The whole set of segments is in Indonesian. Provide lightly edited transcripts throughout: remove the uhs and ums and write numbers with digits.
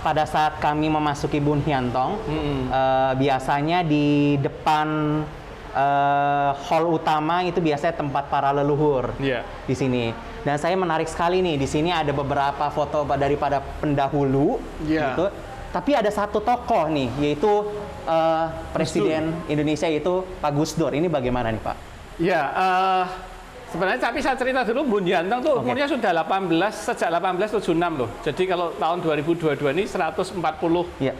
pada saat kami memasuki Bun Hyantong, biasanya di depan hall utama itu biasanya tempat para leluhur di sini. Dan saya menarik sekali nih, di sini ada beberapa foto daripada pendahulu, gitu. Tapi ada satu tokoh nih, yaitu Presiden Indonesia, yaitu Pak Gus Dur. Ini bagaimana nih Pak? Sebenarnya tapi saya cerita dulu, Bun Hyantong tuh umurnya sudah sejak 1876 loh. Jadi kalau tahun 2022 ini 146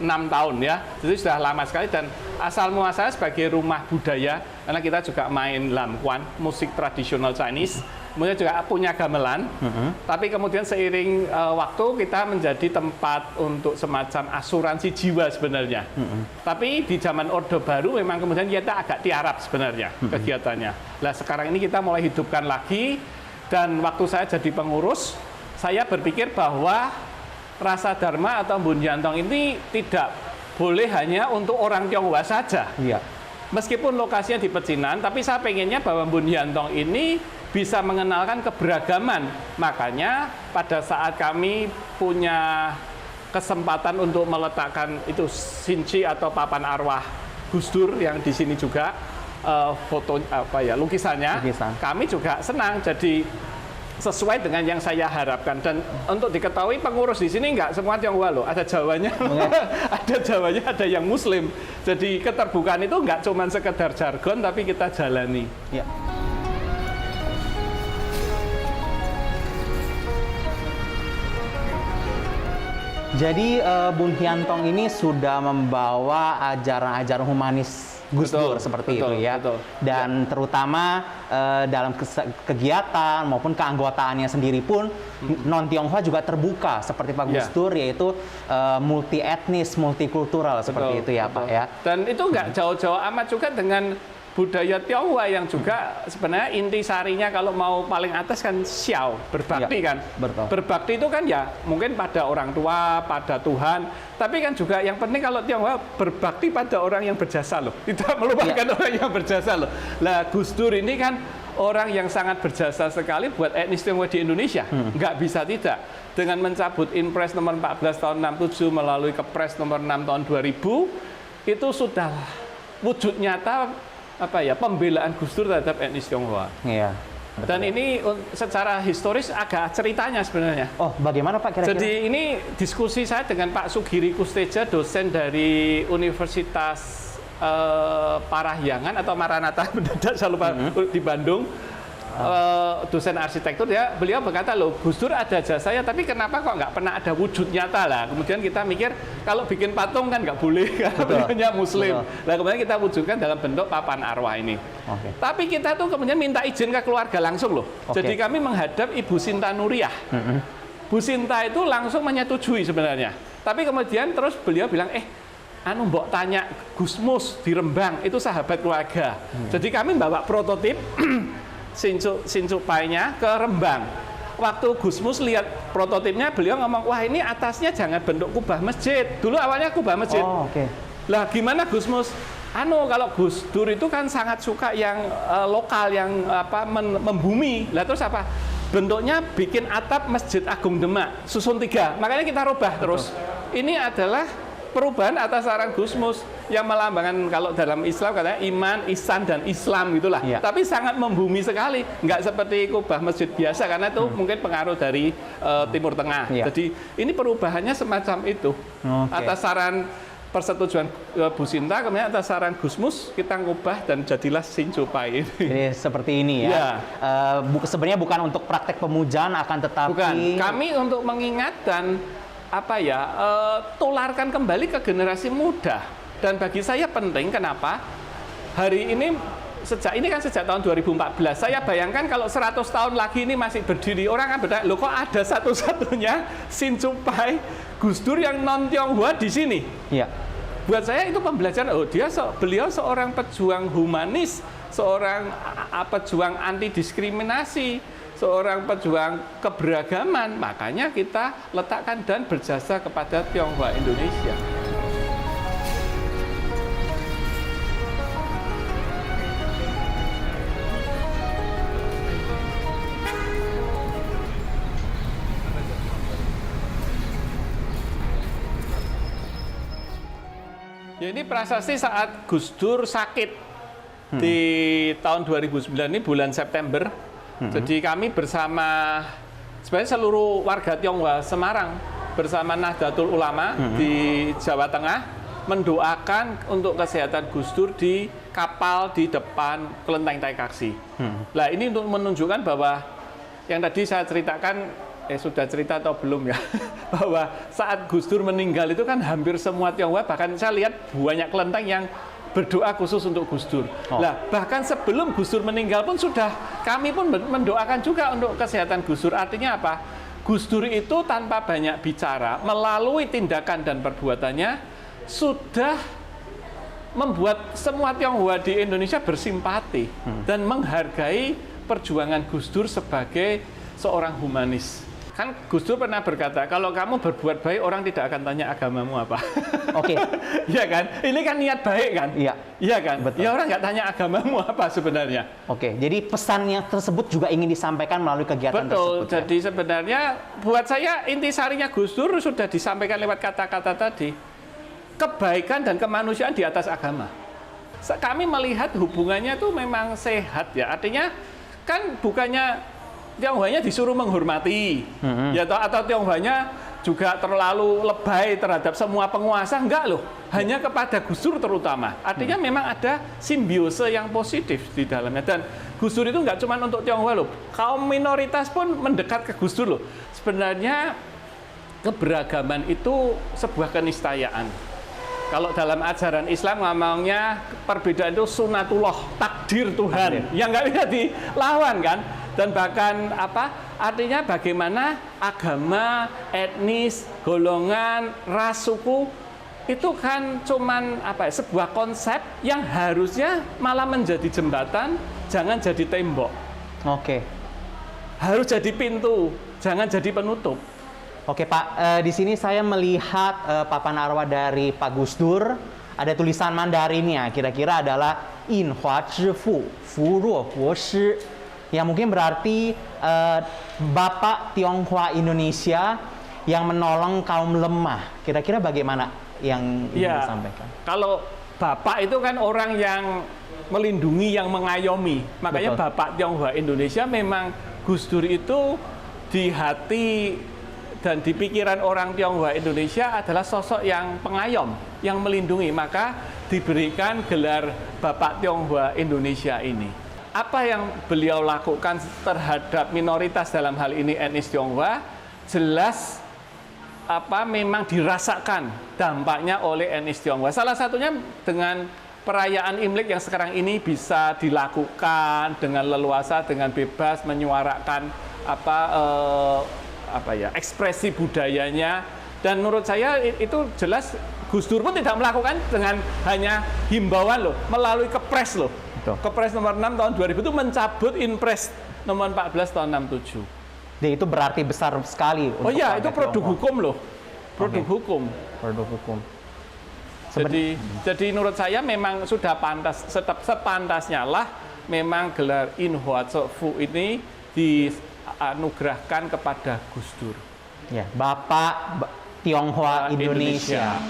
tahun ya. Jadi sudah lama sekali, dan asal muasalnya sebagai rumah budaya, karena kita juga main lamkuan, musik tradisional Chinese. Kemudian juga punya gamelan, tapi kemudian seiring waktu kita menjadi tempat untuk semacam asuransi jiwa sebenarnya. Tapi di zaman Orde Baru memang kemudian kita agak tiarap sebenarnya kegiatannya. Nah sekarang ini kita mulai hidupkan lagi, dan waktu saya jadi pengurus, saya berpikir bahwa Rasa Dharma atau Bun Hyantong ini tidak boleh hanya untuk orang Tionghoa saja. Meskipun lokasinya di pecinan, tapi saya pengennya bahwa Bun Hyantong ini bisa mengenalkan keberagaman. Makanya pada saat kami punya kesempatan untuk meletakkan itu sinci atau papan arwah Gus Dur yang di sini juga foto lukisannya, kami juga senang. Jadi sesuai dengan yang saya harapkan. Dan untuk diketahui, pengurus di sini nggak semua Tionghoa loh, ada Jawanya, ada Jawanya, ada yang Muslim. Jadi keterbukaan itu nggak cuma sekedar jargon, tapi kita jalani. Jadi Bun Hyantong ini sudah membawa ajaran-ajaran humanis Gus Dur seperti itu ya. Dan terutama dalam kegiatan maupun keanggotaannya sendiri pun non Tionghoa juga terbuka seperti Pak Gus Dur, yaitu multi etnis, multikultural seperti itu ya Pak ya. Dan itu nggak jauh-jauh amat juga dengan budaya Tionghoa yang juga sebenarnya inti sarinya kalau mau paling atas kan xiao, berbakti kan. Berbakti itu kan ya mungkin pada orang tua, pada Tuhan, tapi kan juga yang penting kalau Tionghoa berbakti pada orang yang berjasa loh, tidak melupakan orang yang berjasa loh. Lah Gus Dur ini kan orang yang sangat berjasa sekali buat etnis Tionghoa di Indonesia, nggak bisa tidak. Dengan mencabut Impres nomor 14 tahun 67 melalui Kepres nomor 6 tahun 2000, itu sudah wujud nyata pembelaan Gus Dur terhadap etnis Tionghoa. Dan ini secara historis agak ceritanya sebenarnya. Bagaimana Pak kira-kira? Jadi ini diskusi saya dengan Pak Sugiri Kusteja, dosen dari Universitas Parahyangan atau Maranatha mendadak saya lupa, di Bandung. Dosen arsitektur, beliau berkata loh, Gus Dur ada jasanya, tapi kenapa kok nggak pernah ada wujud nyata lah. Kemudian kita mikir kalau bikin patung kan nggak boleh karena beliaunya Muslim. Nah kemudian kita wujudkan dalam bentuk papan arwah ini. Tapi kita tuh kemudian minta izin ke keluarga langsung loh. Jadi kami menghadap Ibu Sinta Nuriyah. Bu Sinta itu langsung menyetujui sebenarnya. Tapi kemudian terus beliau bilang, mbok tanya Gusmus di Rembang, itu sahabat keluarga. Jadi kami bawa prototip Sincu Painya ke Rembang. Waktu Gusmus lihat prototipnya, beliau ngomong, wah ini atasnya jangan bentuk kubah masjid. Dulu awalnya kubah masjid. Lah gimana Gusmus? Kalau Gus Dur itu kan sangat suka yang lokal, yang membumi. Lah terus apa? Bentuknya bikin atap Masjid Agung Demak, susun 3. Makanya kita rubah terus. Ini adalah perubahan atas saran Gusmus yang melambangkan kalau dalam Islam katanya iman, ihsan dan Islam gitulah. Tapi sangat membumi sekali, nggak seperti kubah masjid biasa karena itu mungkin pengaruh dari Timur Tengah. Jadi ini perubahannya semacam itu. Atas saran persetujuan Bu Sinta, kemudian atas saran Gusmus kita ngubah dan jadilah Sincu Pai. Jadi seperti ini ya. Sebenarnya bukan untuk praktek pemujaan, akan tetapi bukan. Kami untuk mengingat dan tularkan kembali ke generasi muda. Dan bagi saya penting, kenapa? Hari ini sejak tahun 2014, saya bayangkan kalau 100 tahun lagi ini masih berdiri, orang kan bertanya, loh kok ada satu-satunya Sincu Pai Gus Dur yang non Tionghoa di sini? Buat saya itu pembelajaran. Beliau seorang pejuang humanis, seorang pejuang anti diskriminasi, seorang pejuang keberagaman. Makanya kita letakkan dan berjasa kepada Tionghoa Indonesia. Ya, ini prasasti saat Gus Dur sakit di tahun 2009 ini bulan September. Jadi kami bersama sebenarnya seluruh warga Tionghoa Semarang bersama Nahdlatul Ulama di Jawa Tengah mendoakan untuk kesehatan Gus Dur di kapal di depan Kelenteng Taikaksi. Nah, ini untuk menunjukkan bahwa yang tadi saya ceritakan, sudah cerita atau belum ya, bahwa saat Gus Dur meninggal itu kan hampir semua Tionghoa, bahkan saya lihat banyak kelenteng yang berdoa khusus untuk Gus Dur. Nah, bahkan sebelum Gus Dur meninggal pun kami pun mendoakan juga untuk kesehatan Gus Dur. Artinya apa? Gus Dur itu tanpa banyak bicara, melalui tindakan dan perbuatannya sudah membuat semua Tionghoa di Indonesia bersimpati dan menghargai perjuangan Gus Dur sebagai seorang humanis. Kan Gus Dur pernah berkata, kalau kamu berbuat baik, orang tidak akan tanya agamamu apa. Oke. Iya kan? Ini kan niat baik kan? Iya. Iya kan? Betul. Ya orang nggak tanya agamamu apa sebenarnya. Oke, jadi pesannya tersebut juga ingin disampaikan melalui kegiatan Betul. tersebut. Jadi sebenarnya buat saya intisarinya Gus Dur sudah disampaikan lewat kata-kata tadi. Kebaikan dan kemanusiaan di atas agama. Kami melihat hubungannya itu memang sehat ya. Artinya kan bukannya Tionghoanya disuruh menghormati, ya atau Tionghoanya juga terlalu lebay terhadap semua penguasa, enggak loh. Hanya kepada Gus Dur terutama. Artinya memang ada simbiose yang positif di dalamnya. Dan Gus Dur itu enggak cuma untuk Tionghoa loh. Kaum minoritas pun mendekat ke Gus Dur loh. Sebenarnya keberagaman itu sebuah keniscayaan. Kalau dalam ajaran Islam ngomongnya perbedaan itu sunatullah, takdir Tuhan, yang nggak bisa dilawan kan. Dan bahkan artinya bagaimana agama, etnis, golongan, ras, suku itu kan cuman sebuah konsep yang harusnya malah menjadi jembatan, jangan jadi tembok. Oke. Harus jadi pintu, jangan jadi penutup. Oke Pak, di sini saya melihat papan arwah dari Pak Gus Dur. Ada tulisan Mandarinnya, kira-kira adalah In Hua Zhi Fu, Fu Ruo Huo Shi. Yang mungkin berarti Bapak Tionghoa Indonesia yang menolong kaum lemah. Kira-kira bagaimana yang ingin disampaikan? Kalau Bapak itu kan orang yang melindungi, yang mengayomi. Makanya betul. Bapak Tionghoa Indonesia memang Gus Dur itu di hati dan di pikiran orang Tionghoa Indonesia adalah sosok yang pengayom, yang melindungi. Maka diberikan gelar Bapak Tionghoa Indonesia ini. Apa yang beliau lakukan terhadap minoritas dalam hal ini etnis Tionghoa jelas memang dirasakan dampaknya oleh etnis Tionghoa. Salah satunya dengan perayaan Imlek yang sekarang ini bisa dilakukan dengan leluasa, dengan bebas menyuarakan ekspresi budayanya. Dan menurut saya itu jelas Gus Dur pun tidak melakukan dengan hanya himbauan loh, melalui Kepres loh. Kepres nomor 6 tahun 2000 itu mencabut Inpres nomor 14 tahun 67. Jadi itu berarti besar sekali. Oh iya, itu produk hukum loh. Produk hukum. Produk hukum. Jadi menurut saya memang sudah pantas, sepantasnya lah memang gelar In Hua Zhi Fu ini dianugerahkan kepada Gus Dur. Ya, Bapak Tionghoa Indonesia.